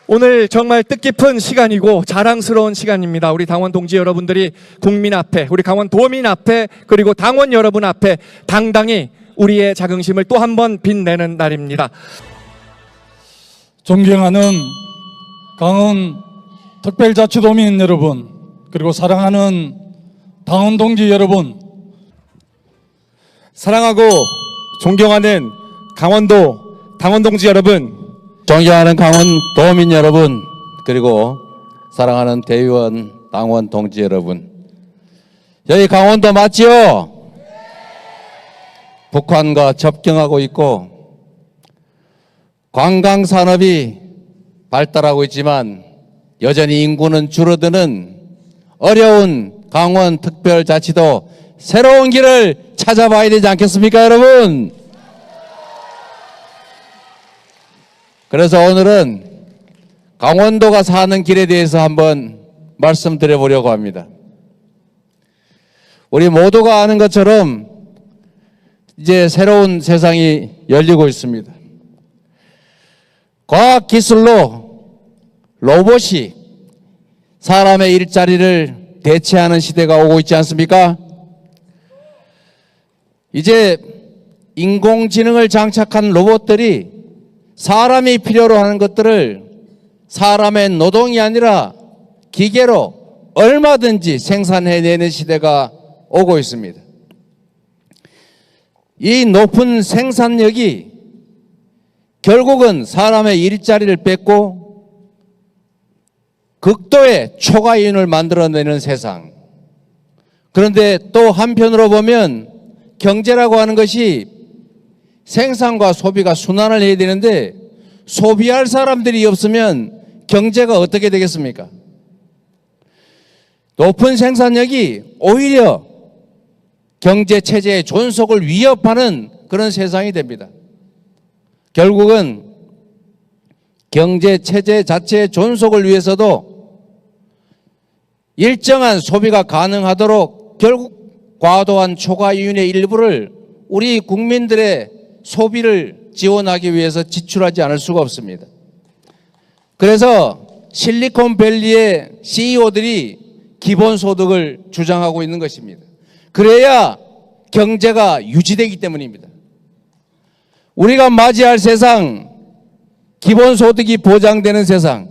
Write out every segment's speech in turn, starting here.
오늘 정말 뜻깊은 시간이고 자랑스러운 시간입니다. 우리 당원 동지 여러분들이 국민 앞에, 우리 강원도민 앞에, 그리고 당원 여러분 앞에 당당히 우리의 자긍심을 또 한 번 빛내는 날입니다. 존경하는 강원 특별자치도민 여러분, 그리고 사랑하는 당원 동지 여러분, 사랑하고 존경하는 강원도 당원 동지 여러분, 존경하는 강원도민 여러분, 그리고 사랑하는 대의원 당원 동지 여러분, 여기 강원도 맞지요? 북한과 접경하고 있고 관광산업이 발달하고 있지만 여전히 인구는 줄어드는 어려운 강원특별자치도 새로운 길을 찾아봐야 되지 않겠습니까, 여러분? 그래서 오늘은 강원도가 사는 길에 대해서 한번 말씀드려보려고 합니다. 우리 모두가 아는 것처럼 이제 새로운 세상이 열리고 있습니다. 과학기술로 로봇이 사람의 일자리를 대체하는 시대가 오고 있지 않습니까? 이제 인공지능을 장착한 로봇들이 사람이 필요로 하는 것들을 사람의 노동이 아니라 기계로 얼마든지 생산해내는 시대가 오고 있습니다. 이 높은 생산력이 결국은 사람의 일자리를 뺏고 극도의 초과이윤을 만들어내는 세상. 그런데 또 한편으로 보면 경제라고 하는 것이 생산과 소비가 순환을 해야 되는데 소비할 사람들이 없으면 경제가 어떻게 되겠습니까? 높은 생산력이 오히려 경제 체제의 존속을 위협하는 그런 세상이 됩니다. 결국은 경제 체제 자체의 존속을 위해서도 일정한 소비가 가능하도록 결국 과도한 초과이윤의 일부를 우리 국민들의 소비를 지원하기 위해서 지출하지 않을 수가 없습니다. 그래서 실리콘밸리의 CEO들이 기본소득을 주장하고 있는 것입니다. 그래야 경제가 유지되기 때문입니다. 우리가 맞이할 세상, 기본소득이 보장되는 세상,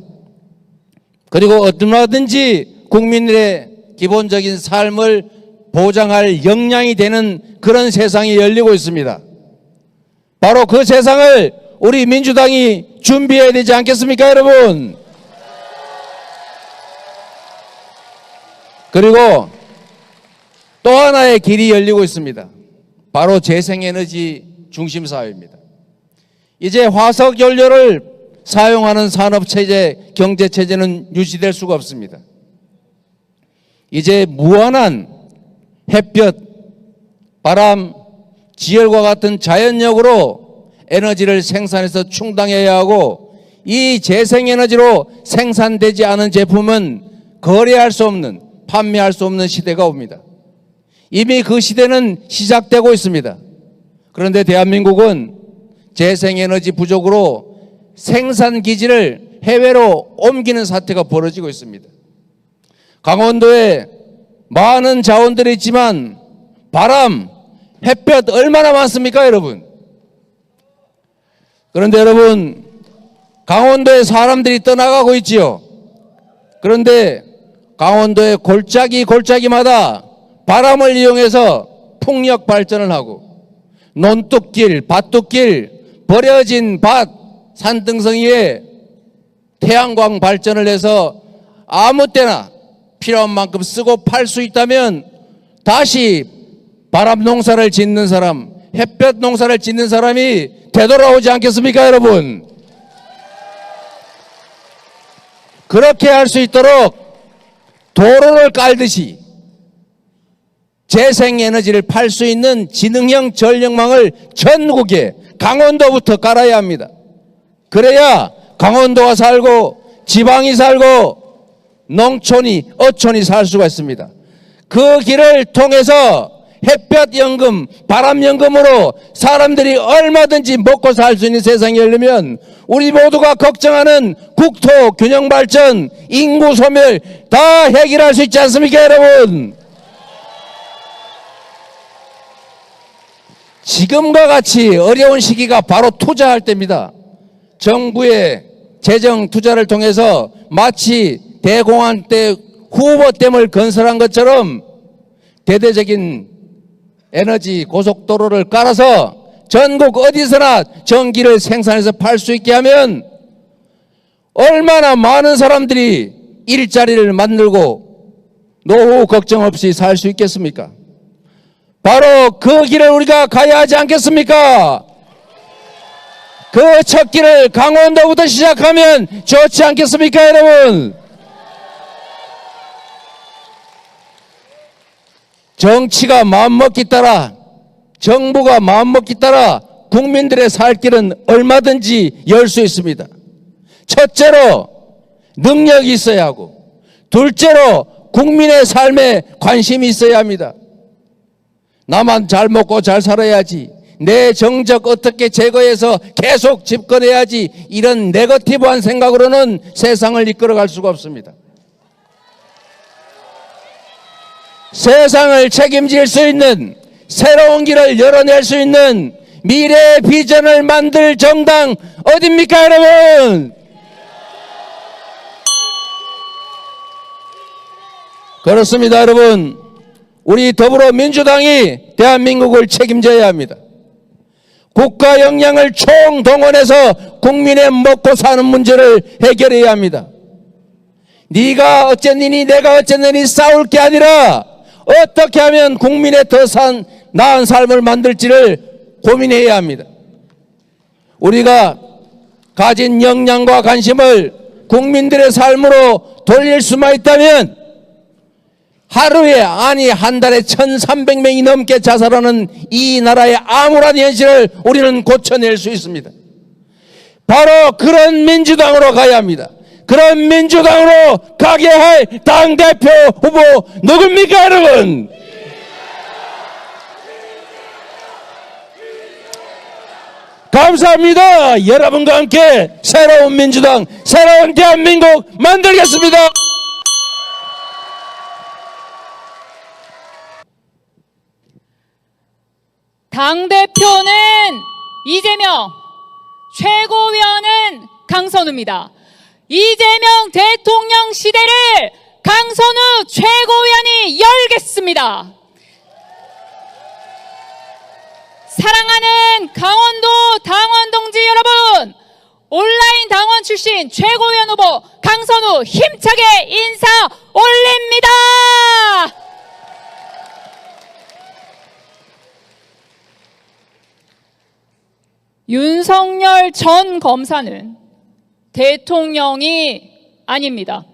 그리고 얼마든지 국민들의 기본적인 삶을 보장할 역량이 되는 그런 세상이 열리고 있습니다. 바로 그 세상을 우리 민주당이 준비해야 되지 않겠습니까, 여러분? 그리고 또 하나의 길이 열리고 있습니다. 바로 재생에너지 중심사회입니다. 이제 화석연료를 사용하는 산업체제, 경제체제는 유지될 수가 없습니다. 이제 무한한 햇볕, 바람, 지열과 같은 자연력으로 에너지를 생산해서 충당해야 하고 이 재생에너지로 생산되지 않은 제품은 거래할 수 없는, 판매할 수 없는 시대가 옵니다. 이미 그 시대는 시작되고 있습니다. 그런데 대한민국은 재생에너지 부족으로 생산기지를 해외로 옮기는 사태가 벌어지고 있습니다. 강원도에 많은 자원들이 있지만 바람, 햇볕 얼마나 많습니까, 여러분? 그런데 여러분, 강원도에 사람들이 떠나가고 있지요. 그런데 강원도의 골짜기마다 바람을 이용해서 풍력 발전을 하고 논뚝길, 밭뚝길, 버려진 밭, 산등성이에 태양광 발전을 해서 아무 때나 필요한 만큼 쓰고 팔 수 있다면 다시 바람 농사를 짓는 사람, 햇볕 농사를 짓는 사람이 되돌아오지 않겠습니까, 여러분? 그렇게 할 수 있도록 도로를 깔듯이 재생에너지를 팔 수 있는 지능형 전력망을 전국에 강원도부터 깔아야 합니다. 그래야 강원도가 살고 지방이 살고 농촌이, 어촌이 살 수가 있습니다. 그 길을 통해서 햇볕연금, 바람연금으로 사람들이 얼마든지 먹고 살 수 있는 세상이 열리면 우리 모두가 걱정하는 국토 균형 발전, 인구 소멸 다 해결할 수 있지 않습니까, 여러분? 지금과 같이 어려운 시기가 바로 투자할 때입니다. 정부의 재정 투자를 통해서 마치 대공황 때 후보댐을 건설한 것처럼 대대적인 에너지 고속도로를 깔아서 전국 어디서나 전기를 생산해서 팔 수 있게 하면 얼마나 많은 사람들이 일자리를 만들고 노후 걱정 없이 살 수 있겠습니까? 바로 그 길을 우리가 가야 하지 않겠습니까? 그 첫 길을 강원도부터 시작하면 좋지 않겠습니까, 여러분? 정치가 마음먹기 따라, 정부가 마음먹기 따라 국민들의 살 길은 얼마든지 열 수 있습니다. 첫째로 능력이 있어야 하고, 둘째로 국민의 삶에 관심이 있어야 합니다. 나만 잘 먹고 잘 살아야지, 내 정적 어떻게 제거해서 계속 집권해야지, 이런 네거티브한 생각으로는 세상을 이끌어갈 수가 없습니다. 세상을 책임질 수 있는 새로운 길을 열어낼 수 있는 미래의 비전을 만들 정당 어딥니까, 여러분? 그렇습니다, 여러분. 우리 더불어민주당이 대한민국을 책임져야 합니다. 국가 역량을 총동원해서 국민의 먹고 사는 문제를 해결해야 합니다. 네가 어쨌느니 내가 어쨌느니 싸울 게 아니라 어떻게 하면 국민의 더 나은 삶을 만들지를 고민해야 합니다. 우리가 가진 역량과 관심을 국민들의 삶으로 돌릴 수만 있다면 하루에, 아니 한 달에 1,300명이 넘게 자살하는 이 나라의 암울한 현실을 우리는 고쳐낼 수 있습니다. 바로 그런 민주당으로 가야 합니다. 그런 민주당으로 가게 할 당대표 후보 누굽니까, 여러분? 감사합니다. 여러분과 함께 새로운 민주당, 새로운 대한민국 만들겠습니다. 당대표는 이재명, 최고위원은 강선우입니다. 이재명 대통령 시대를 강선우 최고위원이 열겠습니다. 사랑하는 강원도 당원 동지 여러분, 온라인 당원 출신 최고위원 후보 강선우 힘차게 인사 올립니다. 윤석열 전 검사는 대통령이 아닙니다.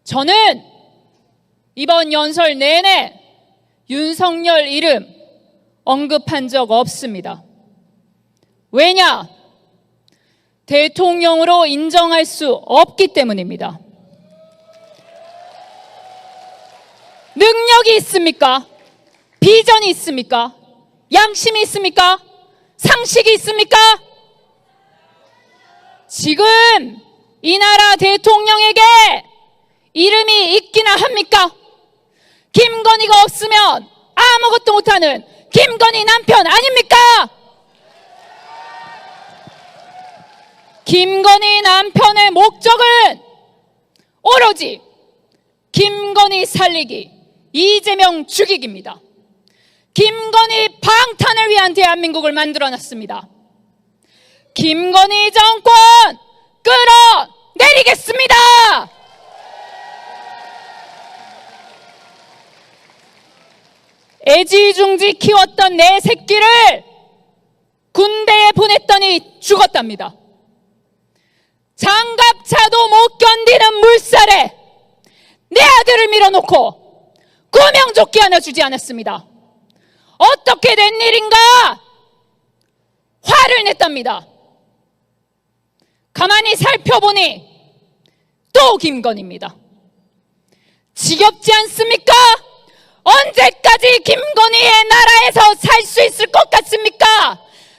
저는 이번 연설 내내 윤석열 이름 언급한 적 없습니다. 왜냐? 대통령으로 인정할 수 없기 때문입니다. 능력이 있습니까? 비전이 있습니까? 양심이 있습니까? 상식이 있습니까? 지금 이 나라 대통령에게 이름이 있기나 합니까? 김건희가 없으면 아무것도 못하는 김건희 남편 아닙니까? 김건희 남편의 목적은 오로지 김건희 살리기, 이재명 죽이기입니다. 김건희 방탄을 위한 대한민국을 만들어놨습니다. 김건희 정권 끌어내리겠습니다. 애지중지 키웠던 내 새끼를 군대에 보냈더니 죽었답니다. 장갑차도 못 견디는 물살에 내 아들을 밀어놓고 구명조끼 하나 주지 않았습니다. 어떻게 된 일인가? 화를 냈답니다. 가만히 살펴보니 또 김건희입니다. 지겹지 않습니까? 언제까지 김건희의 나라에서 살 수 있을 것 같습니까?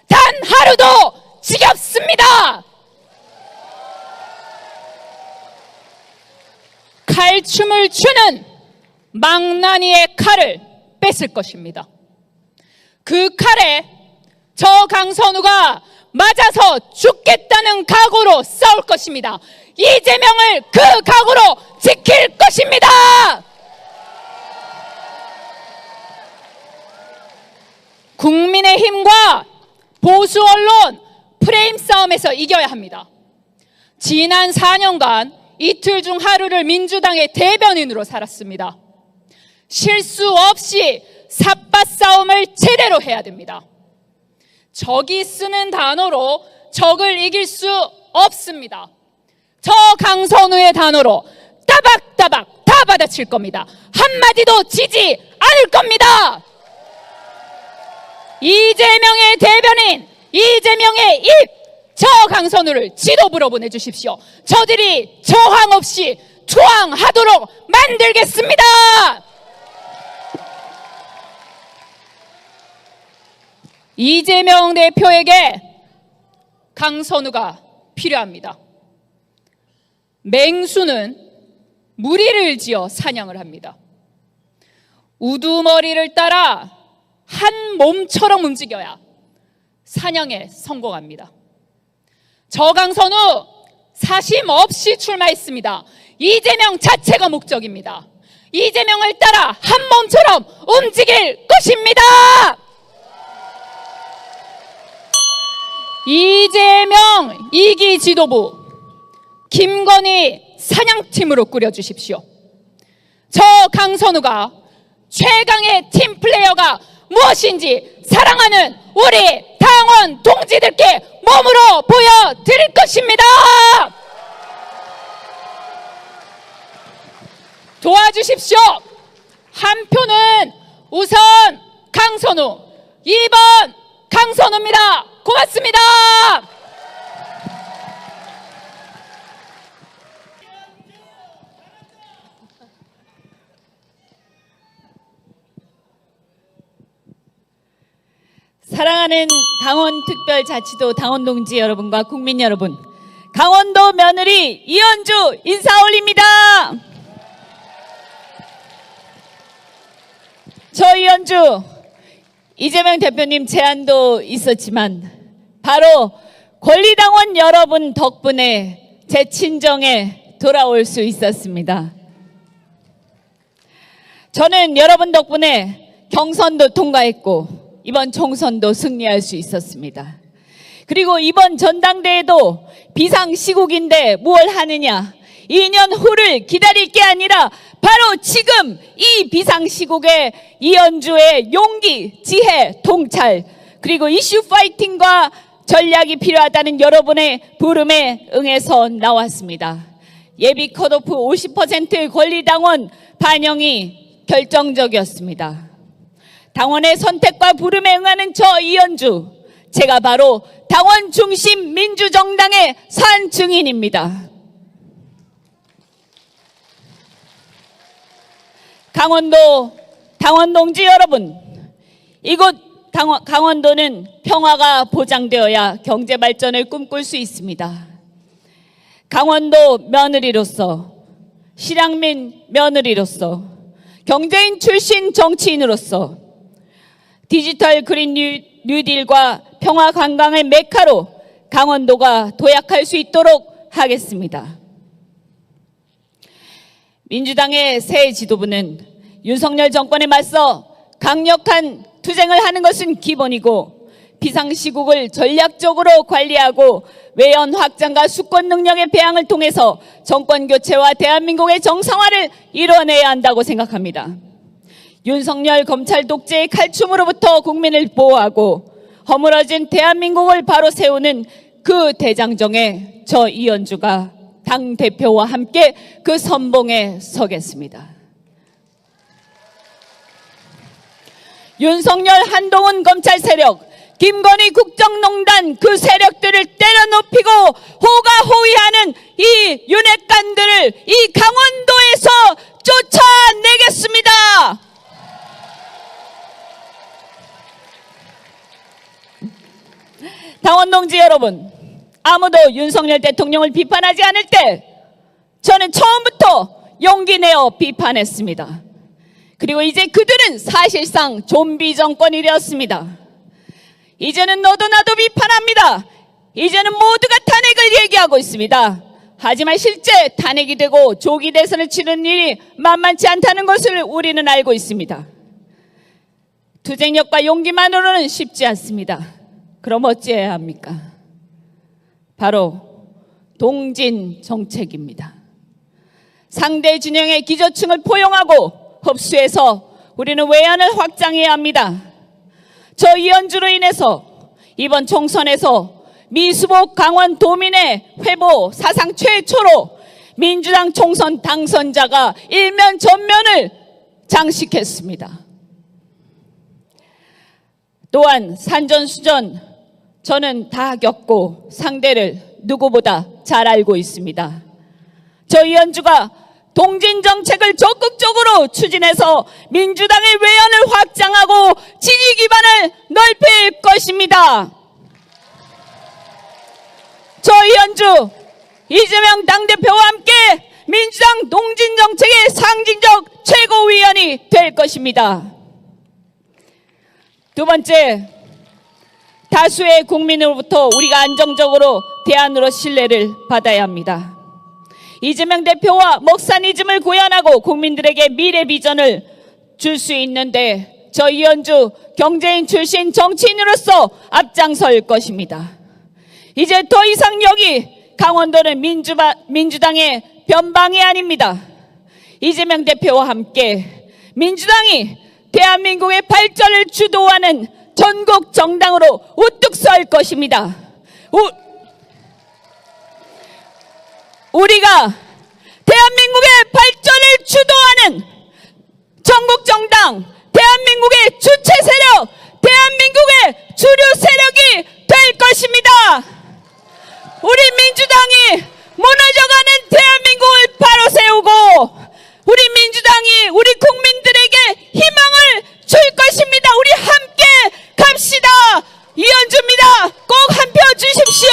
단 하루도 지겹습니다. 칼춤을 추는 망나니의 칼을 뺐을 것입니다. 그 칼에 저 강선우가 맞아서 죽겠다는 각오로 싸울 것입니다. 이재명을 그 각오로 지킬 것입니다. 국민의힘과 보수 언론 프레임 싸움에서 이겨야 합니다. 지난 4년간 이틀 중 하루를 민주당의 대변인으로 살았습니다. 실수 없이 삿바 싸움을 제대로 해야 됩니다. 적이 쓰는 단어로 적을 이길 수 없습니다. 저 강선우의 단어로 따박따박 다 받아칠 겁니다. 한마디도 지지 않을 겁니다. 이재명의 대변인, 이재명의 입, 저 강선우를 지도부로 보내주십시오. 저들이 저항 없이 투항하도록 만들겠습니다. 이재명 대표에게 강선우가 필요합니다. 맹수는 무리를 지어 사냥을 합니다. 우두머리를 따라 한 몸처럼 움직여야 사냥에 성공합니다. 저 강선우 사심 없이 출마했습니다. 이재명 자체가 목적입니다. 이재명을 따라 한 몸처럼 움직일 것입니다. 이재명 2기 지도부 김건희 사냥팀으로 꾸려주십시오. 저 강선우가 최강의 팀플레이어가 무엇인지 사랑하는 우리 당원 동지들께 몸으로 보여드릴 것입니다. 도와주십시오. 한 표는 우선 강선우, 2번 강선우입니다. 고맙습니다. 사랑하는 강원특별자치도 당원동지 여러분과 국민 여러분, 강원도 며느리 이현주 인사 올립니다. 저 이현주, 이재명 대표님 제안도 있었지만 바로 권리당원 여러분 덕분에 제 친정에 돌아올 수 있었습니다. 저는 여러분 덕분에 경선도 통과했고 이번 총선도 승리할 수 있었습니다. 그리고 이번 전당대회도 비상시국인데 무엇 하느냐, 2년 후를 기다릴 게 아니라 바로 지금 이 비상시국에 이현주의 용기, 지혜, 통찰, 그리고 이슈 파이팅과 전략이 필요하다는 여러분의 부름에 응해서 나왔습니다. 예비 컷오프 50% 권리당원 반영이 결정적이었습니다. 당원의 선택과 부름에 응하는 저 이현주, 제가 바로 당원 중심 민주정당의 산 증인입니다. 강원도 당원 동지 여러분, 이곳 강원도는 평화가 보장되어야 경제 발전을 꿈꿀 수 있습니다. 강원도 며느리로서, 실향민 며느리로서, 경제인 출신 정치인으로서 디지털 그린 뉴딜과 평화 관광의 메카로 강원도가 도약할 수 있도록 하겠습니다. 민주당의 새 지도부는 윤석열 정권에 맞서 강력한 투쟁을 하는 것은 기본이고 비상시국을 전략적으로 관리하고 외연 확장과 수권 능력의 배양을 통해서 정권 교체와 대한민국의 정상화를 이뤄내야 한다고 생각합니다. 윤석열 검찰 독재의 칼춤으로부터 국민을 보호하고 허물어진 대한민국을 바로 세우는 그 대장정에 저 이현주가 당대표와 함께 그 선봉에 서겠습니다. 윤석열 한동훈 검찰 세력, 김건희 국정농단 그 세력들을 때려눕히고 호가호위하는 이 윤핵관들을 이 강원도에서 쫓아내겠습니다. 당원 동지 여러분, 아무도 윤석열 대통령을 비판하지 않을 때 저는 처음부터 용기 내어 비판했습니다. 그리고 이제 그들은 사실상 좀비 정권이 되었습니다. 이제는 너도 나도 비판합니다. 이제는 모두가 탄핵을 얘기하고 있습니다. 하지만 실제 탄핵이 되고 조기 대선을 치르는 일이 만만치 않다는 것을 우리는 알고 있습니다. 투쟁력과 용기만으로는 쉽지 않습니다. 그럼 어찌해야 합니까? 바로 동진 정책입니다. 상대 진영의 기저층을 포용하고 흡수해서 우리는 외연을 확장해야 합니다. 저 이현주로 인해서 이번 총선에서 미수복 강원 도민의 회보 사상 최초로 민주당 총선 당선자가 일면 전면을 장식했습니다. 또한 산전수전 저는 다 겪고 상대를 누구보다 잘 알고 있습니다. 저 이현주가 동진 정책을 적극적으로 추진해서 민주당의 외연을 확장하고 지지 기반을 넓힐 것입니다. 저 이현주, 이재명 당대표와 함께 민주당 동진 정책의 상징적 최고위원이 될 것입니다. 두 번째, 다수의 국민으로부터 우리가 안정적으로 대안으로 신뢰를 받아야 합니다. 이재명 대표와 먹사니즘을 구현하고 국민들에게 미래 비전을 줄 수 있는데 저 이현주 경제인 출신 정치인으로서 앞장설 것입니다. 이제 더 이상 여기 강원도는 민주당의 변방이 아닙니다. 이재명 대표와 함께 민주당이 대한민국의 발전을 주도하는 전국 정당으로 우뚝 설 것입니다. 우리가 대한민국의 발전을 주도하는 전국 정당, 대한민국의 주체 세력, 대한민국의 주류 세력이 될 것입니다. 우리 민주당이 무너져가는 대한민국을 바로 세우고 우리 민주당이 우리 국민들에게 희망을 줄 것입니다. 우리 함께 갑시다. 이현주입니다. 꼭 한 표 주십시오.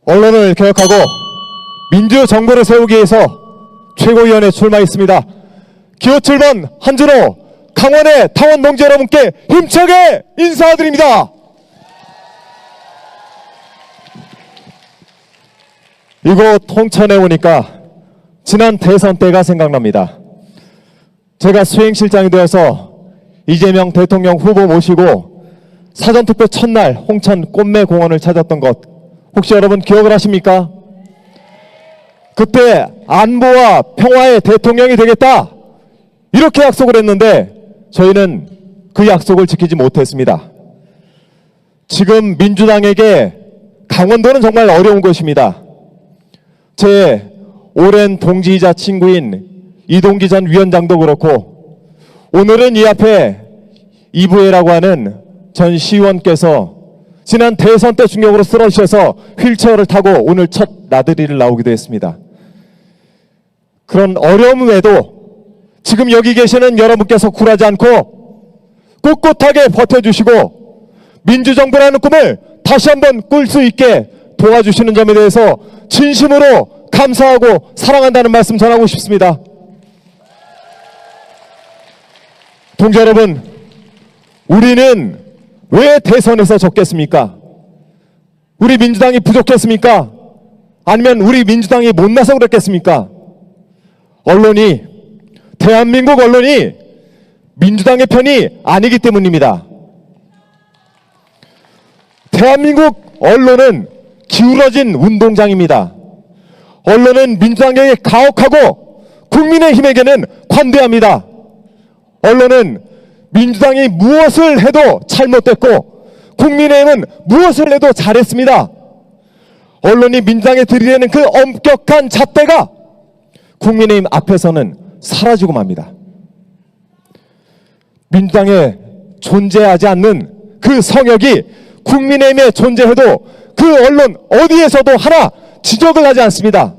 언론을 개혁하고 민주정부를 세우기 위해서 최고위원에 출마했습니다. 기호 7번 한준호 강원의 당원 동지 여러분께 힘차게 인사드립니다. 이곳 홍천에 오니까 지난 대선 때가 생각납니다. 제가 수행실장이 되어서 이재명 대통령 후보 모시고 사전투표 첫날 홍천 꽃매공원을 찾았던 것 혹시 여러분 기억을 하십니까? 그때 안보와 평화의 대통령이 되겠다 이렇게 약속을 했는데 저희는 그 약속을 지키지 못했습니다. 지금 민주당에게 강원도는 정말 어려운 것입니다. 제 오랜 동지이자 친구인 이동기 전 위원장도 그렇고 오늘은 이 앞에 이부혜라고 하는 전 시의원께서 지난 대선 때 중력으로 쓰러지셔서 휠체어를 타고 오늘 첫 나들이를 나오기도 했습니다. 그런 어려움에도 지금 여기 계시는 여러분께서 굴하지 않고 꿋꿋하게 버텨주시고 민주정부라는 꿈을 다시 한번 꿀 수 있게 도와주시는 점에 대해서 진심으로 감사하고 사랑한다는 말씀 전하고 싶습니다. 동지 여러분, 우리는 왜 대선에서 졌겠습니까? 우리 민주당이 부족했습니까? 아니면 우리 민주당이 못나서 그랬겠습니까? 언론이, 대한민국 언론이 민주당의 편이 아니기 때문입니다. 대한민국 언론은 기울어진 운동장입니다. 언론은 민주당에게 가혹하고 국민의힘에게는 관대합니다. 언론은 민주당이 무엇을 해도 잘못됐고 국민의힘은 무엇을 해도 잘했습니다. 언론이 민주당에 들이대는 그 엄격한 잣대가 국민의힘 앞에서는 사라지고 맙니다. 민주당에 존재하지 않는 그 성역이 국민의힘에 존재해도 그 언론 어디에서도 하나 지적을 하지 않습니다.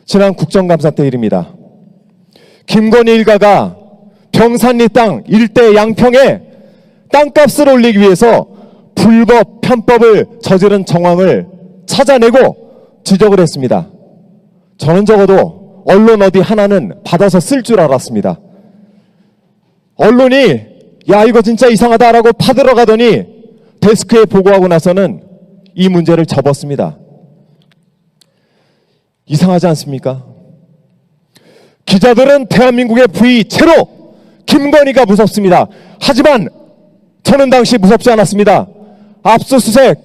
지난 국정감사 때 일입니다. 김건희 일가가 병산리 땅 일대 양평에 땅값을 올리기 위해서 불법 편법을 저지른 정황을 찾아내고 지적을 했습니다. 저는 적어도 언론 어디 하나는 받아서 쓸 줄 알았습니다. 언론이 야 이거 진짜 이상하다라고 파들어가더니 데스크에 보고하고 나서는 이 문제를 접었습니다. 이상하지 않습니까? 기자들은 대한민국의 부의 채로 김건희가 무섭습니다. 하지만 저는 당시 무섭지 않았습니다. 압수수색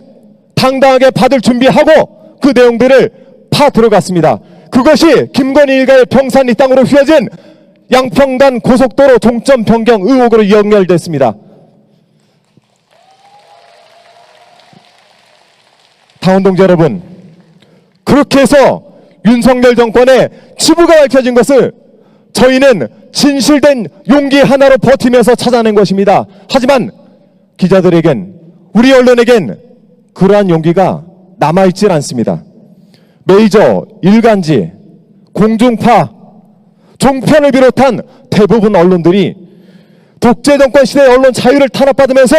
당당하게 받을 준비하고 그 내용들을 파 들어갔습니다. 그것이 김건희 일가의 평산 이 땅으로 휘어진 양평단 고속도로 종점 변경 의혹으로 연결됐습니다. 당원 동지 여러분, 그렇게 해서 윤석열 정권의 치부가 밝혀진 것을 저희는 진실된 용기 하나로 버티면서 찾아낸 것입니다. 하지만 기자들에겐, 우리 언론에겐 그러한 용기가 남아있질 않습니다. 메이저, 일간지, 공중파, 종편을 비롯한 대부분 언론들이 독재 정권 시대의 언론 자유를 탄압받으면서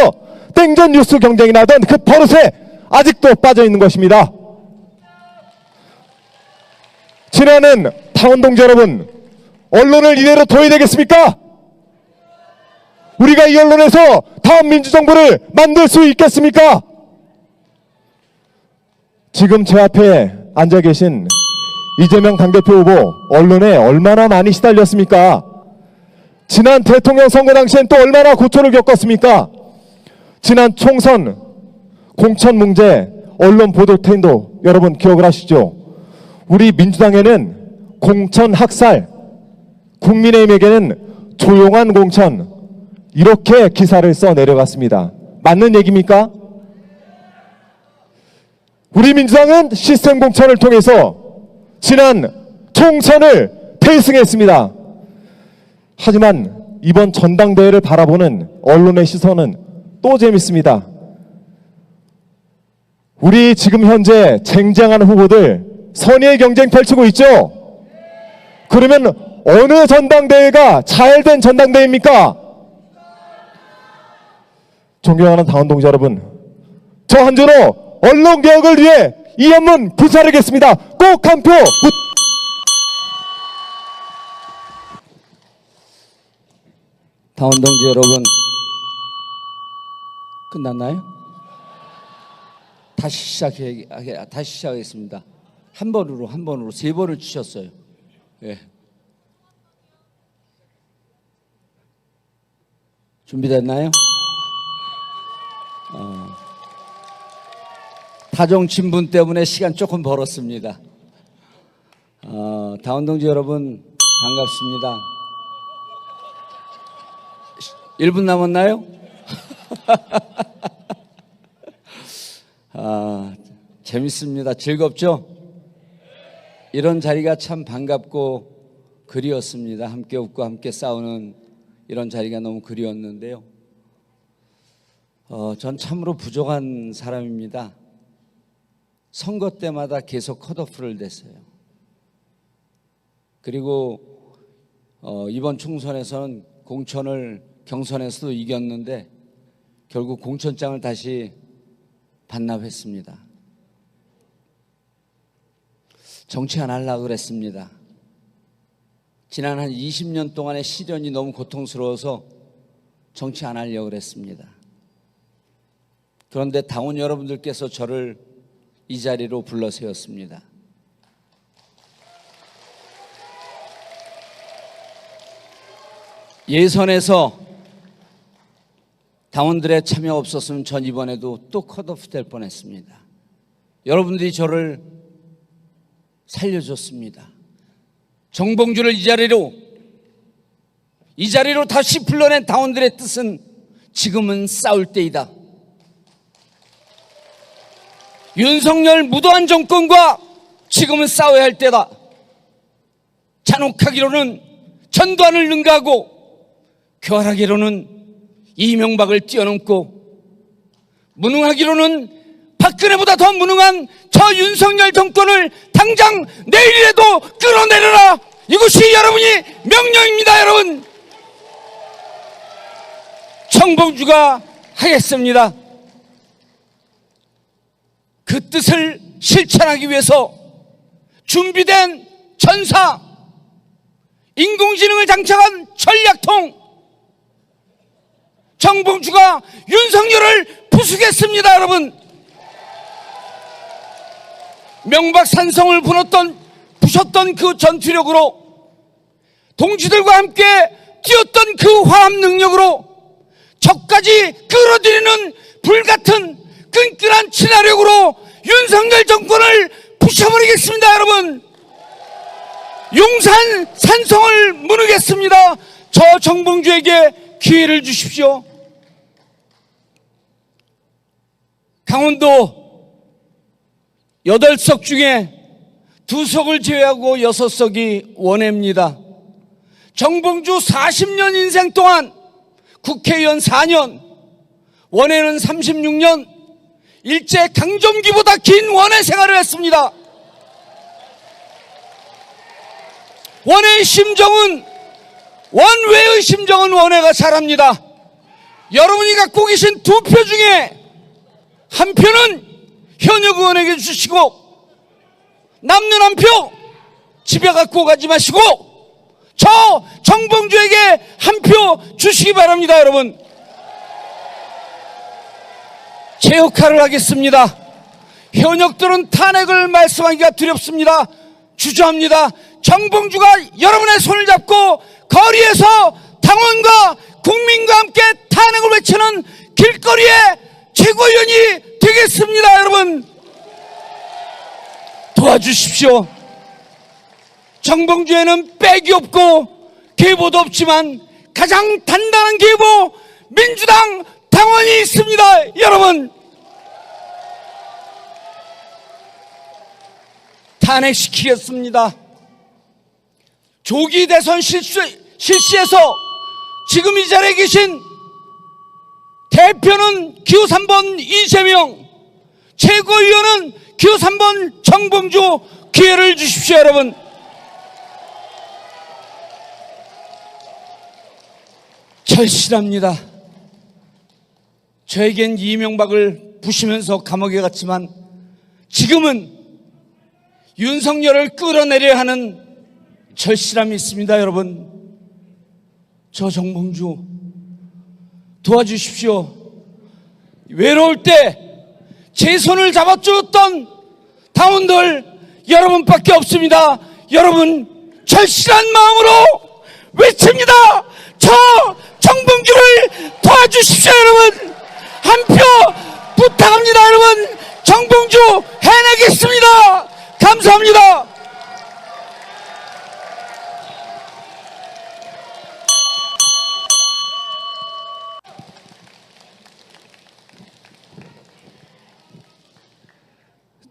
땡전 뉴스 경쟁이 나던 그 버릇에 아직도 빠져 있는 것입니다. 지나는 당원 동지 여러분, 언론을 이대로 둬야 되겠습니까? 우리가 이 언론에서 다음 민주정부를 만들 수 있겠습니까? 지금 제 앞에 앉아 계신 이재명 당대표 후보, 언론에 얼마나 많이 시달렸습니까? 지난 대통령 선거 당시엔 또 얼마나 고초를 겪었습니까? 지난 총선, 공천 문제, 언론 보도 태인도 여러분 기억을 하시죠? 우리 민주당에는 공천 학살, 국민의힘에게는 조용한 공천, 이렇게 기사를 써 내려갔습니다. 맞는 얘기입니까? 우리 민주당은 시스템 공천을 통해서 지난 총선을 대승했습니다. 하지만 이번 전당대회를 바라보는 언론의 시선은 또 재밌습니다. 우리 지금 현재 쟁쟁한 후보들 선의의 경쟁 펼치고 있죠? 그러면 어느 전당대회가 잘된 전당대회입니까? 존경하는 당원 동지 여러분, 저 한 주로 언론개혁을 위해 이 한문 불사르겠습니다. 꼭 한 표! 당원 동지 여러분, 끝났나요? 다시 시작하겠습니다. 한 번으로 세 번을 치셨어요. 예. 준비됐나요? 타종 친분 때문에 시간 조금 벌었습니다. 당원 동지 여러분 반갑습니다. 1분 남았나요? 재밌습니다. 즐겁죠? 이런 자리가 참 반갑고 그리웠습니다. 함께 웃고 함께 싸우는 이런 자리가 너무 그리웠는데요. 전 참으로 부족한 사람입니다. 선거 때마다 계속 컷오프를 댔어요. 그리고 이번 총선에서는 공천을 경선에서도 이겼는데 결국 공천장을 다시 반납했습니다. 정치 안 하려고 그랬습니다. 지난 한 20년 동안의 시련이 너무 고통스러워서 정치 안 하려고 그랬습니다. 그런데 당원 여러분들께서 저를 이 자리로 불러 세웠습니다. 예선에서 당원들의 참여 없었으면 전 이번에도 또 컷오프 될 뻔했습니다. 여러분들이 저를 살려줬습니다. 정봉주를 이 자리로 다시 불러낸 당원들의 뜻은 지금은 싸울 때이다. 윤석열 무도한 정권과 지금은 싸워야 할 때다. 잔혹하기로는 전두환을 능가하고 교활하기로는 이명박을 뛰어넘고 무능하기로는 박근혜보다 더 무능한 저 윤석열 정권을 당장 내일이라도 끌어내려라. 이것이 여러분이 명령입니다. 여러분, 정봉주가 하겠습니다. 그 뜻을 실천하기 위해서 준비된 전사, 인공지능을 장착한 전략통 정봉주가 윤석열을 부수겠습니다. 여러분, 명박산성을 부셨던 그 전투력으로, 동지들과 함께 뛰었던 그 화합 능력으로, 적까지 끌어들이는 불같은 끈끈한 친화력으로 윤석열 정권을 부셔버리겠습니다. 여러분, 용산 산성을 무너겠습니다. 저 정봉주에게 기회를 주십시오. 강원도 8석 중에 2석을 제외하고 6석이 원외입니다. 정봉주 40년 인생 동안 국회의원 4년, 원외는 36년, 일제 강점기보다 긴 원외 생활을 했습니다. 원외의 심정은, 원외의 심정은 원외가 잘합니다. 여러분이 갖고 계신 2표 중에 1표는 현역 의원에게 주시고, 남는 1표 집에 갖고 가지 마시고 저 정봉주에게 1표 주시기 바랍니다. 여러분, 제 역할을 하겠습니다. 현역들은 탄핵을 말씀하기가 두렵습니다. 주저합니다. 정봉주가 여러분의 손을 잡고 거리에서 당원과 국민과 함께 탄핵을 외치는 길거리의 최고위원이 되겠습니다. 여러분, 도와주십시오. 정봉주에는 백이 없고 계보도 없지만 가장 단단한 계보, 민주당 당원이 있습니다. 여러분, 탄핵시키겠습니다. 조기 대선 실시해서 지금 이 자리에 계신 대표는 기호 3번 이재명, 최고위원은 기호 3번 정봉주, 기회를 주십시오. 여러분, 절실합니다. 저에겐 이명박을 부시면서 감옥에 갔지만 지금은 윤석열을 끌어내려야 하는 절실함이 있습니다. 여러분, 저 정봉주 도와주십시오. 외로울 때 제 손을 잡아주었던 당원들 여러분밖에 없습니다. 여러분, 절실한 마음으로 외칩니다. 저 정봉주를 도와주십시오. 여러분, 1표 부탁합니다. 여러분, 정봉주 해내겠습니다. 감사합니다.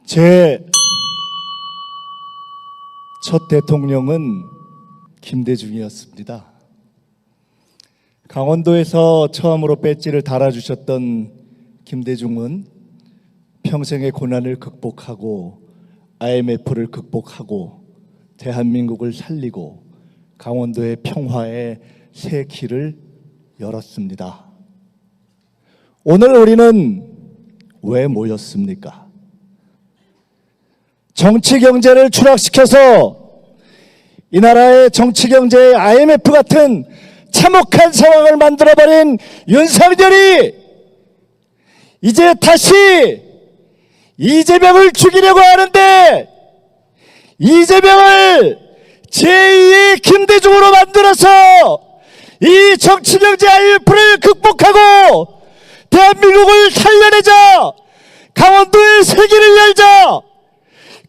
제 첫 대통령은 김대중이었습니다. 강원도에서 처음으로 배지를 달아주셨던 김대중은 평생의 고난을 극복하고 IMF를 극복하고 대한민국을 살리고 강원도의 평화의 새 길을 열었습니다. 오늘 우리는 왜 모였습니까? 정치 경제를 추락시켜서 이 나라의 정치 경제의 IMF 같은 참혹한 상황을 만들어버린 윤석열이 이제 다시 이재명을 죽이려고 하는데, 이재명을 제2의 김대중으로 만들어서 이 정치 경제 IMF를 극복하고 대한민국을 살려내자, 강원도의 세계를 열자,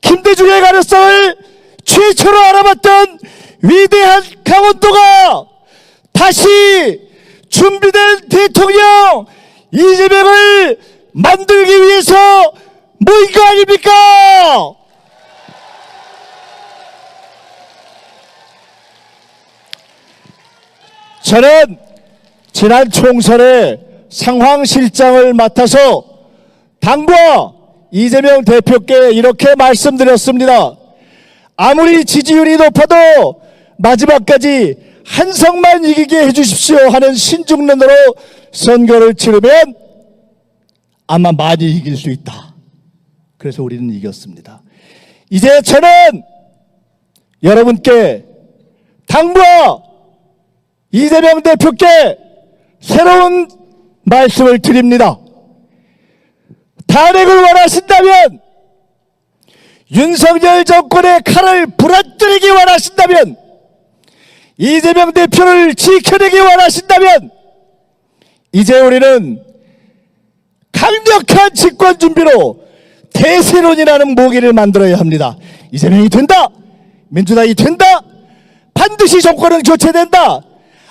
김대중의 가능성을 최초로 알아봤던 위대한 강원도가 다시 준비된 대통령 이재명을 만들기 위해서 모인 거 아닙니까? 저는 지난 총선에 상황실장을 맡아서 당과 이재명 대표께 이렇게 말씀드렸습니다. 아무리 지지율이 높아도 마지막까지 한 석만 이기게 해주십시오 하는 신중론으로 선거를 치르면 아마 많이 이길 수 있다. 그래서 우리는 이겼습니다. 이제 저는 여러분께 당부와 이재명 대표께 새로운 말씀을 드립니다. 탄핵을 원하신다면, 윤석열 정권의 칼을 부러뜨리기 원하신다면, 이재명 대표를 지켜내기 원하신다면, 이제 우리는 강력한 집권 준비로 대세론이라는 모기를 만들어야 합니다. 이재명이 된다, 민주당이 된다, 반드시 정권은 교체된다,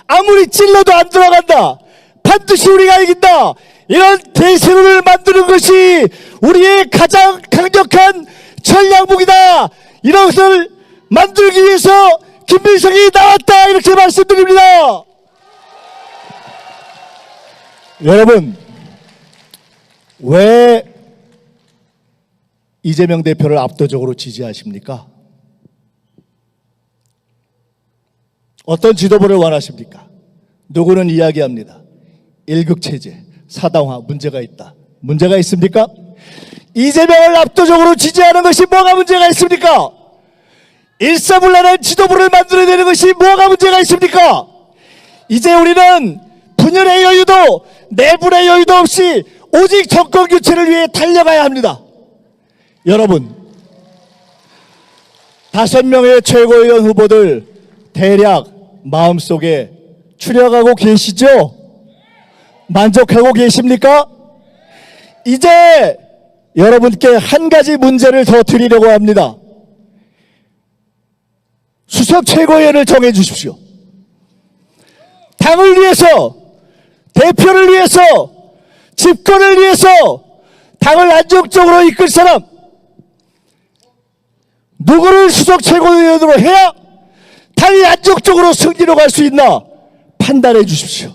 아무리 찔러도 안 들어간다, 반드시 우리가 이긴다, 이런 대세론을 만드는 것이 우리의 가장 강력한 전략무기다. 이런 것을 만들기 위해서 김민석이 나왔다, 이렇게 말씀드립니다. 여러분, 왜 이재명 대표를 압도적으로 지지하십니까? 어떤 지도부를 원하십니까? 누구는 이야기합니다. 일극체제, 사당화 문제가 있다. 문제가 있습니까? 이재명을 압도적으로 지지하는 것이 뭐가 문제가 있습니까? 일사불란한 지도부를 만들어야 되는 것이 뭐가 문제가 있습니까? 이제 우리는 분열의 여유도 내분의 여유도 없이 오직 정권 교체를 위해 달려가야 합니다. 여러분, 5명의 최고위원 후보들 대략 마음속에 추려가고 계시죠? 만족하고 계십니까? 이제 여러분께 한 가지 문제를 더 드리려고 합니다. 수석 최고위원을 정해 주십시오. 당을 위해서, 대표를 위해서, 집권을 위해서 당을 안정적으로 이끌 사람, 누구를 수석 최고위원으로 해야 당이 안정적으로 승리로 갈 수 있나 판단해 주십시오.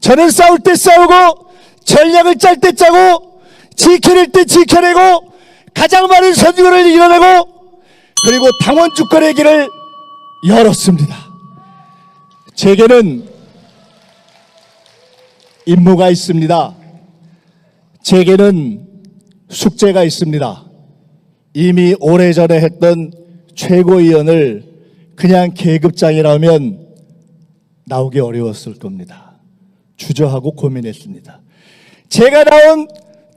저는 싸울 때 싸우고, 전략을 짤 때 짜고, 지켜낼 때 지켜내고, 가장 많은 선거를 이뤄내고, 그리고 당원 주권의 길을 열었습니다. 제게는 임무가 있습니다. 제게는 숙제가 있습니다. 이미 오래전에 했던 최고위원을 그냥 계급장이라면 나오기 어려웠을 겁니다. 주저하고 고민했습니다. 제가 나온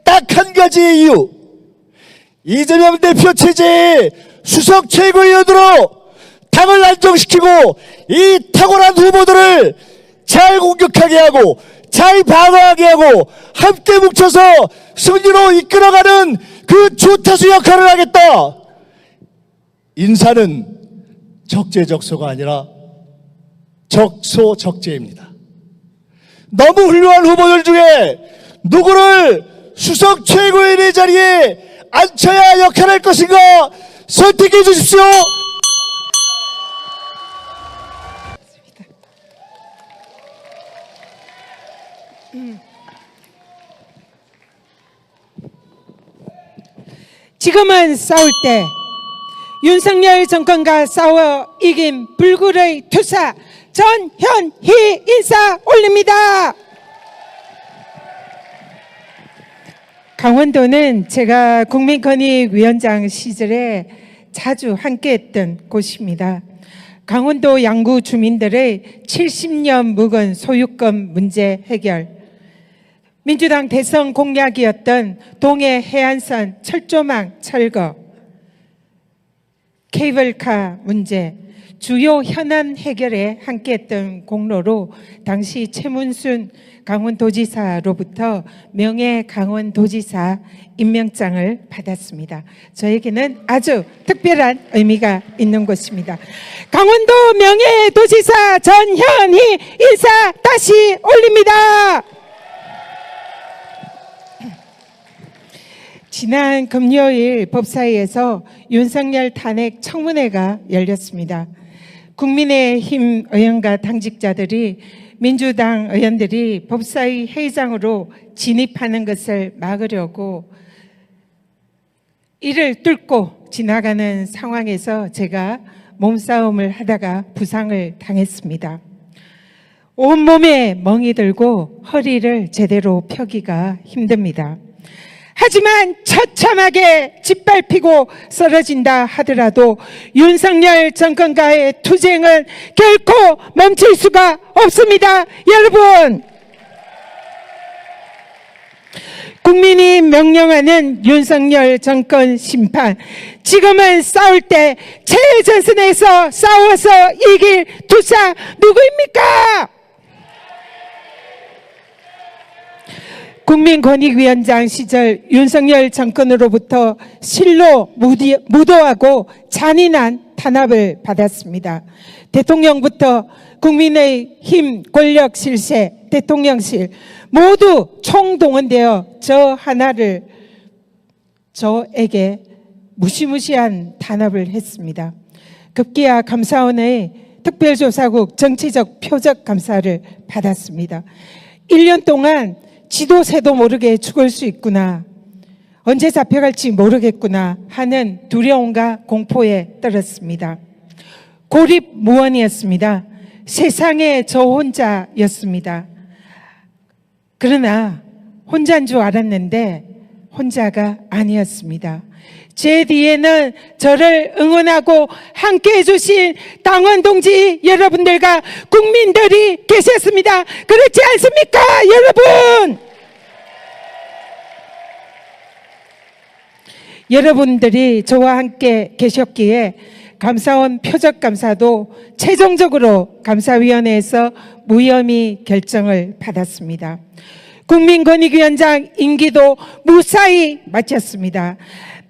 딱 한 가지의 이유, 이재명 대표 체제의 수석 최고위원으로 당을 안정시키고 이 탁월한 후보들을 잘 공격하게 하고 잘 방어하게 하고 함께 뭉쳐서 승리로 이끌어가는 그 주타수 역할을 하겠다. 인사는 적재적소가 아니라 적소적재입니다. 너무 훌륭한 후보들 중에 누구를 수석 최고위원의 자리에 앉혀야 역할할 것인가 선택해 주십시오. 지금은 싸울 때 윤석열 정권과 싸워 이긴 불굴의 투사 전현희 인사 올립니다. 강원도는 제가 국민권익위원장 시절에 자주 함께했던 곳입니다. 강원도 양구 주민들의 70년 묵은 소유권 문제 해결, 민주당 대선 공약이었던 동해 해안선 철조망 철거, 케이블카 문제, 주요 현안 해결에 함께했던 공로로 당시 최문순 강원도지사로부터 명예 강원도지사 임명장을 받았습니다. 저에게는 아주 특별한 의미가 있는 곳입니다. 강원도 명예도지사 전현희 인사 다시 올립니다. 지난 금요일 법사위에서 윤석열 탄핵 청문회가 열렸습니다. 국민의힘 의원과 당직자들이 민주당 의원들이 법사위 회의장으로 진입하는 것을 막으려고 이를 뚫고 지나가는 상황에서 제가 몸싸움을 하다가 부상을 당했습니다. 온몸에 멍이 들고 허리를 제대로 펴기가 힘듭니다. 하지만 처참하게 짓밟히고 쓰러진다 하더라도 윤석열 정권과의 투쟁은 결코 멈출 수가 없습니다. 여러분, 국민이 명령하는 윤석열 정권 심판, 지금은 싸울 때 최전선에서 싸워서 이길 투사 누구입니까? 국민권익위원장 시절 윤석열 정권으로부터 실로 무도하고 잔인한 탄압을 받았습니다. 대통령부터 국민의힘 권력 실세, 대통령실 모두 총동원되어 저에게 무시무시한 탄압을 했습니다. 급기야 감사원의 특별조사국 정치적 표적 감사를 받았습니다. 1년 동안 지도 새도 모르게 죽을 수 있구나, 언제 잡혀갈지 모르겠구나 하는 두려움과 공포에 떨었습니다. 고립무원이었습니다. 세상에 저 혼자였습니다. 그러나 혼자인 줄 알았는데 혼자가 아니었습니다. 제 뒤에는 저를 응원하고 함께 해주신 당원 동지 여러분들과 국민들이 계셨습니다. 그렇지 않습니까, 여러분? 여러분들이 저와 함께 계셨기에 감사원 표적감사도 최종적으로 감사위원회에서 무혐의 결정을 받았습니다. 국민권익위원장 임기도 무사히 마쳤습니다.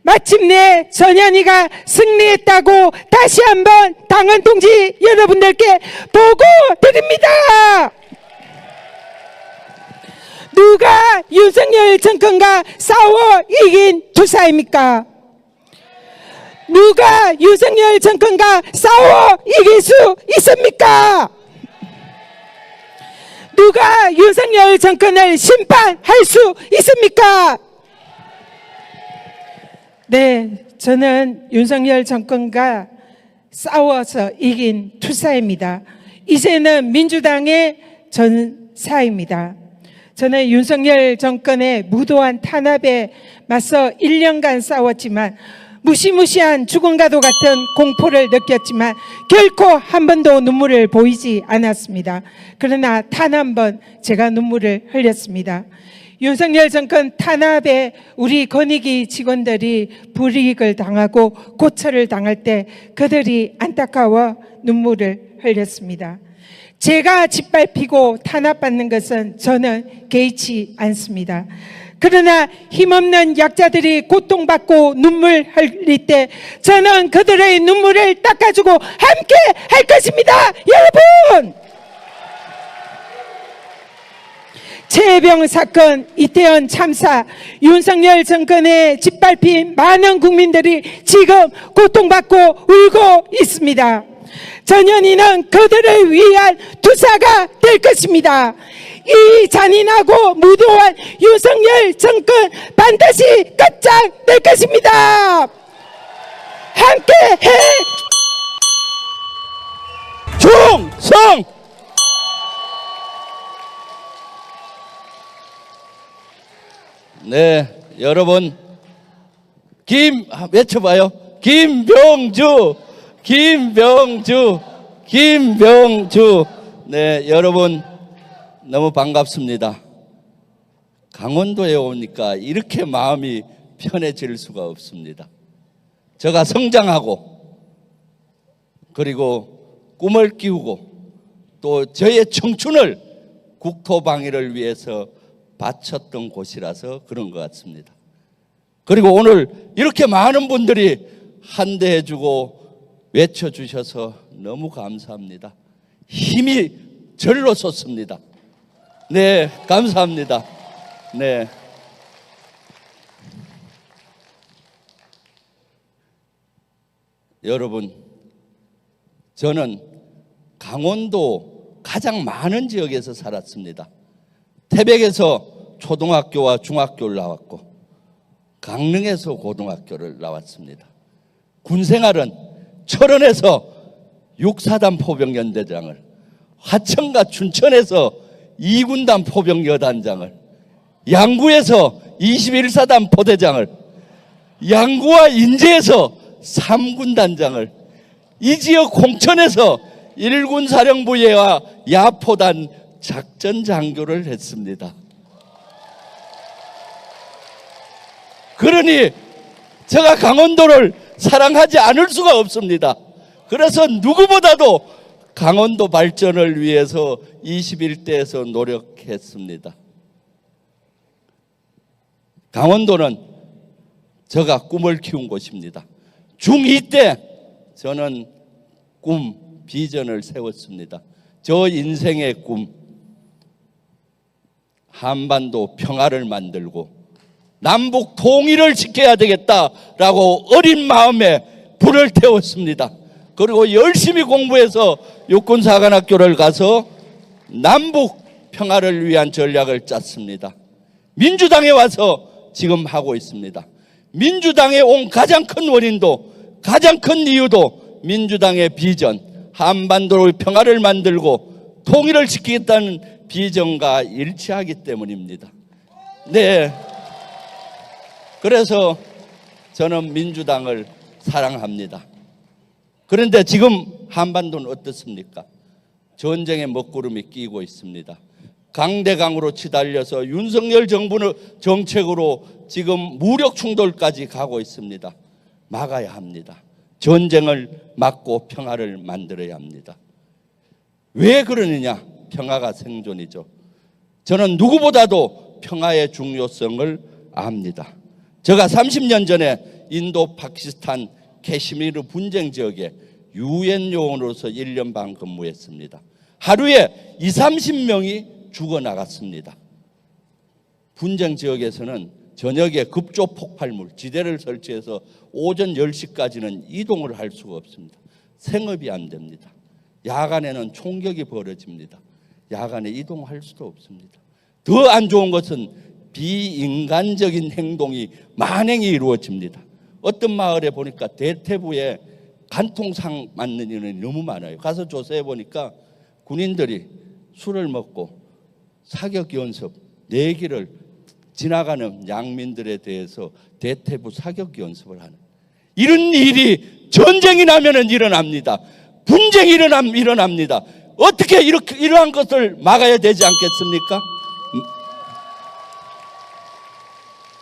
마침내 전현희가 승리했다고 다시 한번 당원 동지 여러분들께 보고드립니다. 누가 윤석열 정권과 싸워 이긴 투사입니까? 누가 윤석열 정권과 싸워 이길 수 있습니까? 누가 윤석열 정권을 심판할 수 있습니까? 네, 저는 윤석열 정권과 싸워서 이긴 투사입니다. 이제는 민주당의 전사입니다. 저는 윤석열 정권의 무도한 탄압에 맞서 1년간 싸웠지만 무시무시한 죽음과도 같은 공포를 느꼈지만 결코 한 번도 눈물을 보이지 않았습니다. 그러나 단 한 번 제가 눈물을 흘렸습니다. 윤석열 정권 탄압에 우리 권익위 직원들이 불이익을 당하고 고처를 당할 때 그들이 안타까워 눈물을 흘렸습니다. 제가 짓밟히고 탄압받는 것은 저는 개의치 않습니다. 그러나 힘없는 약자들이 고통받고 눈물 흘릴 때 저는 그들의 눈물을 닦아주고 함께 할 것입니다. 여러분! 최혜병 사건, 이태원 참사, 윤석열 정권에 짓밟힌 많은 국민들이 지금 고통받고 울고 있습니다. 전현희는 그들을 위한 투사가 될 것입니다. 이 잔인하고 무도한 윤석열 정권 반드시 끝장낼 것입니다. 함께해 충성! 네, 여러분 외쳐봐요. 김병주. 네, 여러분 너무 반갑습니다. 강원도에 오니까 이렇게 마음이 편해질 수가 없습니다. 제가 성장하고 그리고 꿈을 키우고 또 저의 청춘을 국토방위를 위해서 바쳤던 곳이라서 그런 것 같습니다. 그리고 오늘 이렇게 많은 분들이 환대해주고 외쳐주셔서 너무 감사합니다. 힘이 절로 솟습니다. 네, 감사합니다. 네. 여러분, 저는 강원도 가장 많은 지역에서 살았습니다. 태백에서 초등학교와 중학교를 나왔고 강릉에서 고등학교를 나왔습니다. 군생활은 철원에서 6사단 포병연대장을, 화천과 춘천에서 2군단 포병여단장을, 양구에서 21사단 포대장을, 양구와 인제에서 3군 단장을, 이 지역 홍천에서 1군 사령부예와 야포단 작전 장교를 했습니다. 그러니 제가 강원도를 사랑하지 않을 수가 없습니다. 그래서 누구보다도 강원도 발전을 위해서 21대에서 노력했습니다. 강원도는 제가 꿈을 키운 곳입니다. 중2 때 저는 비전을 세웠습니다. 저 인생의 꿈, 한반도 평화를 만들고 남북 통일을 지켜야 되겠다라고 어린 마음에 불을 태웠습니다. 그리고 열심히 공부해서 육군사관학교를 가서 남북 평화를 위한 전략을 짰습니다. 민주당에 와서 지금 하고 있습니다. 민주당에 온 가장 큰 원인도, 가장 큰 이유도 민주당의 비전, 한반도의 평화를 만들고 통일을 지키겠다는 비전과 일치하기 때문입니다. 네. 그래서 저는 민주당을 사랑합니다. 그런데 지금 한반도는 어떻습니까? 전쟁의 먹구름이 끼고 있습니다. 강대강으로 치달려서 윤석열 정부는 정책으로 지금 무력 충돌까지 가고 있습니다. 막아야 합니다. 전쟁을 막고 평화를 만들어야 합니다. 왜 그러느냐? 평화가 생존이죠. 저는 누구보다도 평화의 중요성을 압니다. 제가 30년 전에 인도 파키스탄 캐시미르 분쟁 지역에 유엔 요원으로서 1년 반 근무했습니다. 하루에 20-30명이 죽어나갔습니다. 분쟁 지역에서는 저녁에 급조 폭발물 지대를 설치해서 오전 10시까지는 이동을 할 수가 없습니다. 생업이 안 됩니다. 야간에는 총격이 벌어집니다. 야간에 이동할 수도 없습니다. 더 안 좋은 것은 비인간적인 행동이 만행이 이루어집니다. 어떤 마을에 보니까 대퇴부에 간통상 맞는 인원이 너무 많아요. 가서 조사해 보니까 군인들이 술을 먹고 사격 연습 4기를 지나가는 양민들에 대해서 대퇴부 사격 연습을 하는, 이런 일이 전쟁이 나면은 일어납니다. 분쟁이 일어납니다. 어떻게 이러한 것을 막아야 되지 않겠습니까?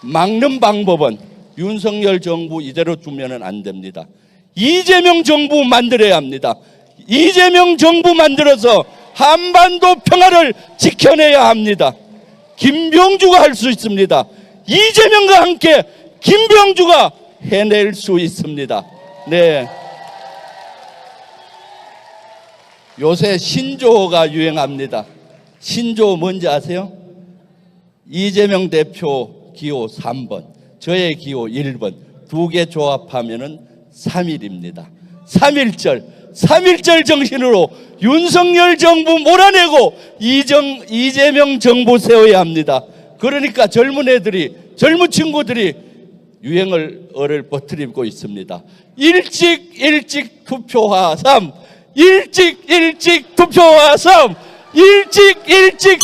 막는 방법은 윤석열 정부 이대로 두면은 안 됩니다. 이재명 정부 만들어야 합니다. 이재명 정부 만들어서 한반도 평화를 지켜내야 합니다. 김병주가 할 수 있습니다. 이재명과 함께 김병주가 해낼 수 있습니다. 네. 요새 신조어가 유행합니다. 신조어 뭔지 아세요? 이재명 대표 기호 3번, 저의 기호 1번, 2개 조합하면은 3.1입니다. 3.1절 정신으로 윤석열 정부 몰아내고 이재명 정부 세워야 합니다. 그러니까 젊은 친구들이 유행어를 퍼뜨리고 있습니다. 일찍 투표하 3, 일찍 투표하 3, 일찍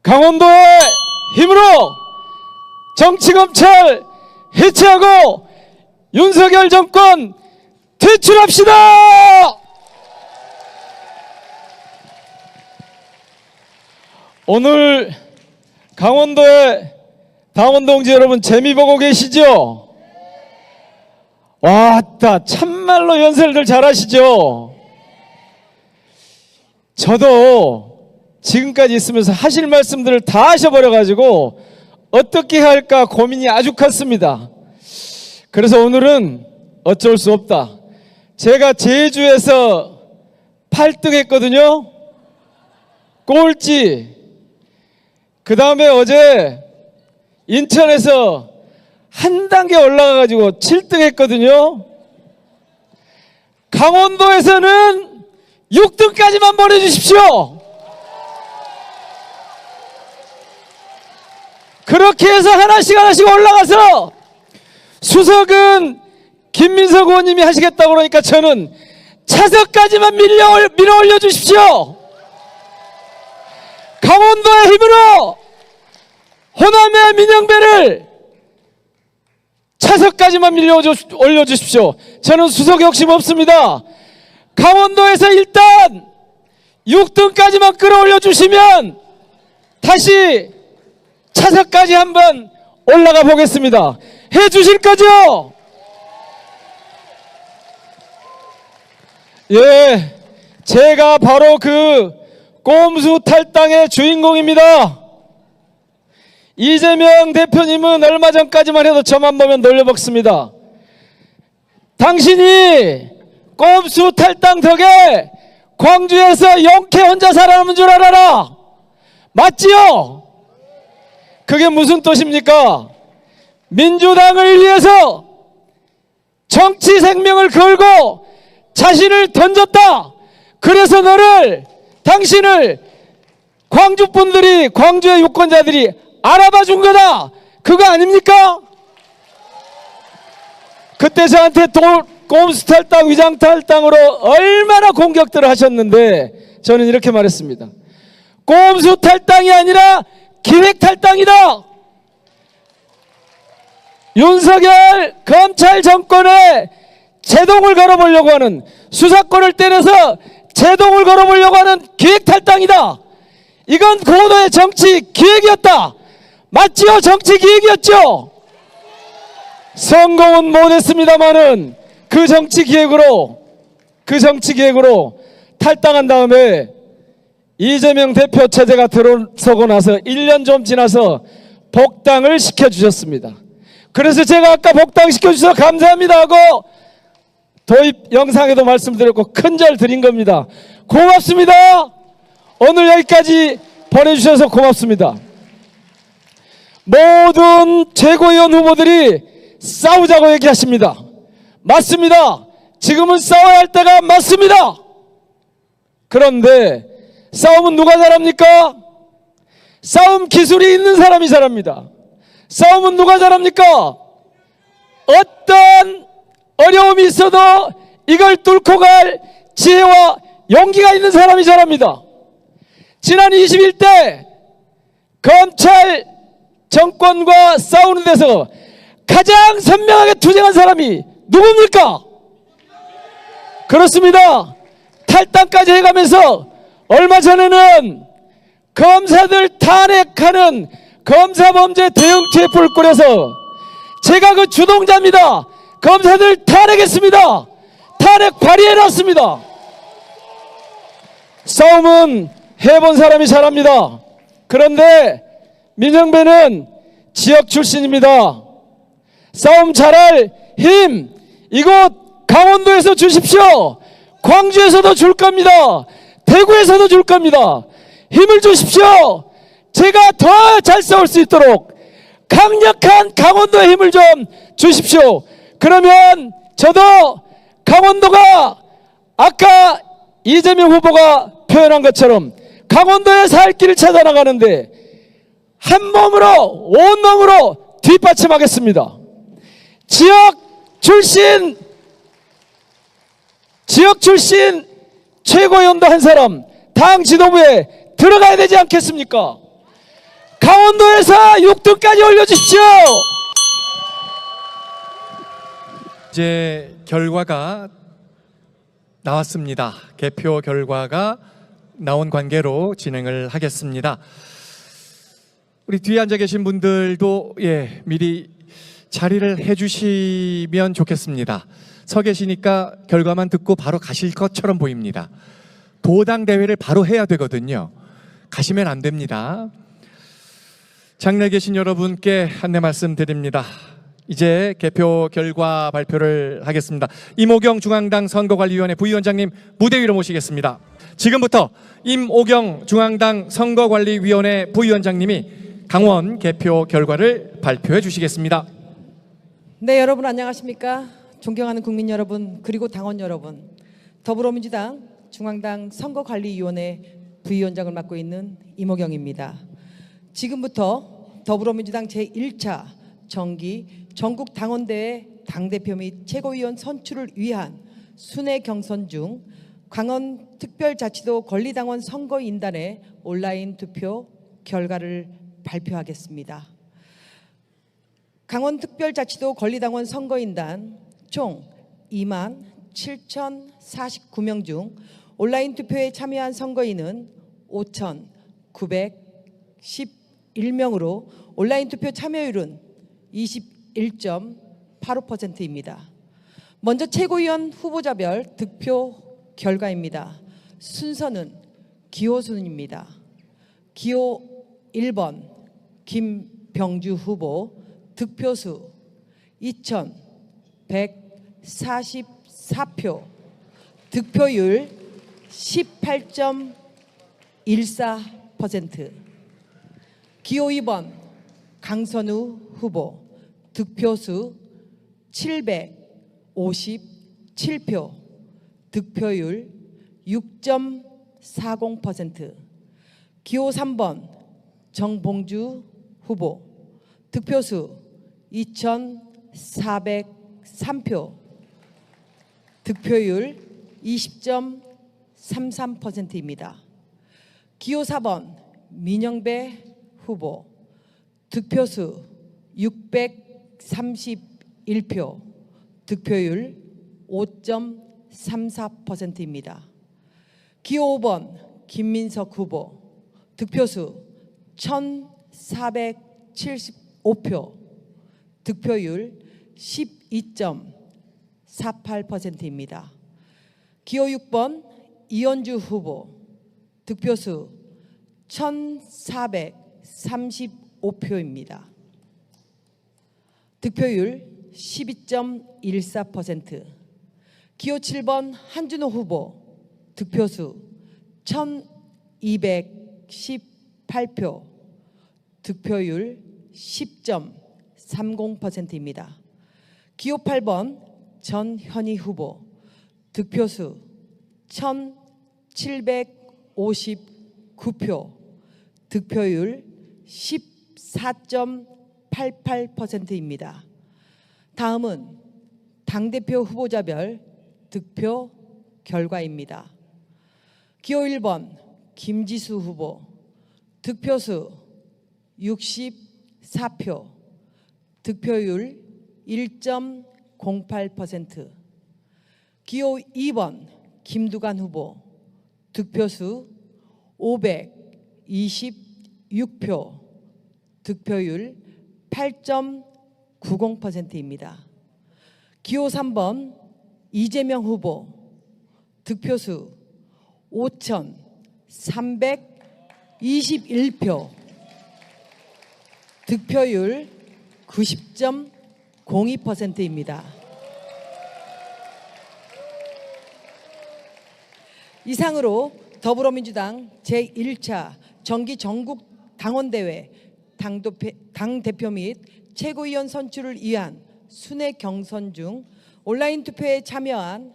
강원도의 힘으로 정치검찰 해체하고 윤석열 정권 퇴출합시다. 오늘 강원도의 당원 동지 여러분 재미 보고 계시죠? 왔다, 참말로 연설들 잘하시죠? 저도 지금까지 있으면서 하실 말씀들을 다 하셔버려가지고 어떻게 할까 고민이 아주 컸습니다. 그래서 오늘은 어쩔 수 없다. 제가 제주에서 8등 했거든요. 꼴찌. 그 다음에 어제 인천에서 한 단계 올라가가지고 7등 했거든요. 강원도에서는 6등까지만 보내주십시오. 그렇게 해서 하나씩 올라가서 수석은 김민석 의원님이 하시겠다고 그러니까 저는 차석까지만 밀어 올려 주십시오. 강원도의 힘으로 호남의 민영배를 차석까지만 밀어 올려 주십시오. 저는 수석 욕심 없습니다. 강원도에서 일단 6등까지만 끌어올려 주시면 다시 차석까지 한번 올라가 보겠습니다. 해 주실 거죠? 예, 제가 바로 그 꼼수 탈당의 주인공입니다. 이재명 대표님은 얼마 전까지만 해도 저만 보면 놀려먹습니다. 당신이 꼼수 탈당 덕에 광주에서 영케 혼자 살아남은 줄 알아라. 맞지요? 그게 무슨 뜻입니까? 민주당을 위해서 정치 생명을 걸고 자신을 던졌다. 그래서 당신을 광주 분들이, 광주의 유권자들이 알아봐 준 거다. 그거 아닙니까? 그때 저한테 꼼수 탈당, 위장 탈당으로 얼마나 공격들을 하셨는데 저는 이렇게 말했습니다. 꼼수 탈당이 아니라 기획 탈당이다. 윤석열 검찰 정권에 제동을 걸어보려고 하는, 수사권을 때려서 제동을 걸어보려고 하는 기획 탈당이다. 이건 고도의 정치 기획이었다. 맞지요? 정치 기획이었죠? 성공은 못했습니다마는 그 정치 기획으로 탈당한 다음에 이재명 대표 체제가 들어서고 나서 1년 좀 지나서 복당을 시켜주셨습니다. 그래서 제가 아까 복당 시켜주셔서 감사합니다 하고 도입 영상에도 말씀드렸고 큰절 드린 겁니다. 고맙습니다. 오늘 여기까지 보내주셔서 고맙습니다. 모든 최고위원 후보들이 싸우자고 얘기하십니다. 맞습니다. 지금은 싸워야 할 때가 맞습니다. 그런데 싸움은 누가 잘합니까? 싸움 기술이 있는 사람이 잘합니다. 싸움은 누가 잘합니까? 어떤 어려움이 있어도 이걸 뚫고 갈 지혜와 용기가 있는 사람이 잘합니다. 지난 21대 검찰 정권과 싸우는 데서 가장 선명하게 투쟁한 사람이 누굽니까? 그렇습니다. 탈당까지 해가면서 얼마 전에는 검사들 탄핵하는 검사범죄 대응 TF를 꾸려서 제가 그 주동자입니다. 검사들 탄핵했습니다. 탄핵 발의해놨습니다. 싸움은 해본 사람이 잘합니다. 그런데 민영배는 지역 출신입니다. 싸움 잘할 힘 이곳 강원도에서 주십시오. 광주에서도 줄 겁니다. 대구에서도 줄 겁니다. 힘을 주십시오. 제가 더 잘 싸울 수 있도록 강력한 강원도의 힘을 좀 주십시오. 그러면 저도 강원도가 아까 이재명 후보가 표현한 것처럼 강원도의 살 길을 찾아 나가는데 한 몸으로 온몸으로 뒷받침하겠습니다. 지역 출신 최고위원도 한 사람 당 지도부에 들어가야 되지 않겠습니까? 강원도에서 6등까지 올려주십시오. 이제 결과가 나왔습니다. 개표 결과가 나온 관계로 진행을 하겠습니다. 우리 뒤에 앉아 계신 분들도 미리 자리를 해주시면 좋겠습니다. 서 계시니까 결과만 듣고 바로 가실 것처럼 보입니다. 도당 대회를 바로 해야 되거든요. 가시면 안 됩니다. 장내에 계신 여러분께 안내 말씀드립니다. 이제 개표 결과 발표를 하겠습니다. 임오경 중앙당 선거관리위원회 부위원장님 무대 위로 모시겠습니다. 지금부터 임오경 중앙당 선거관리위원회 부위원장님이 당원 개표 결과를 발표해 주시겠습니다. 네, 여러분 안녕하십니까? 존경하는 국민 여러분 그리고 당원 여러분, 더불어민주당 중앙당 선거관리위원회 부위원장을 맡고 있는 임오경입니다. 지금부터 더불어민주당 제1차 정기 전국 당원대회 당대표 및 최고위원 선출을 위한 순회 경선 중 강원특별자치도 권리당원 선거인단의 온라인 투표 결과를 발표하겠습니다. 강원특별자치도 권리당원 선거인단 총 27,049명 중 온라인 투표에 참여한 선거인은 5,911명으로 온라인 투표 참여율은 21.85%입니다. 먼저 최고위원 후보자별 득표 결과입니다. 순서는 기호 순입니다. 기호 1번 김병주 후보 득표수 2,144표, 득표율 18.14%. 기호 2번 강선우 후보 득표수 757표, 득표율 6.40%. 기호 3번 정봉주 후보 득표수 2,403표, 득표율 20.33%입니다. 기호 4번 민영배 후보 득표수 631표, 득표율 5.34%입니다. 기호 5번 김민석 후보 득표수 1,475표, 득표율 12.48%입니다. 기호 6번 이현주 후보 득표수 1,435표입니다. 득표율 12.14%. 기호 7번 한준호 후보 득표수 1,218표, 득표율 10.30%입니다. 기호 8번 전현희 후보 득표수 1,759표, 득표율 14.88%입니다. 다음은 당대표 후보자별 득표 결과입니다. 기호 1번 김지수 후보 득표수 64표, 득표율 1.08%. 기호 2번 김두관 후보 득표수 526표, 득표율 8.90%입니다. 기호 3번 이재명 후보 득표수 5,321표, 득표율 90.02%입니다. 이상으로 더불어민주당 제1차 정기 전국 당원대회 당대표 및 최고위원 선출을 위한 순회 경선 중 온라인 투표에 참여한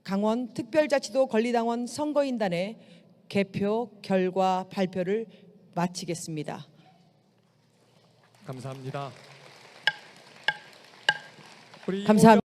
강원 특별자치도 권리당원 선거인단의 개표 결과 발표를 마치겠습니다. 감사합니다. 감사합니다.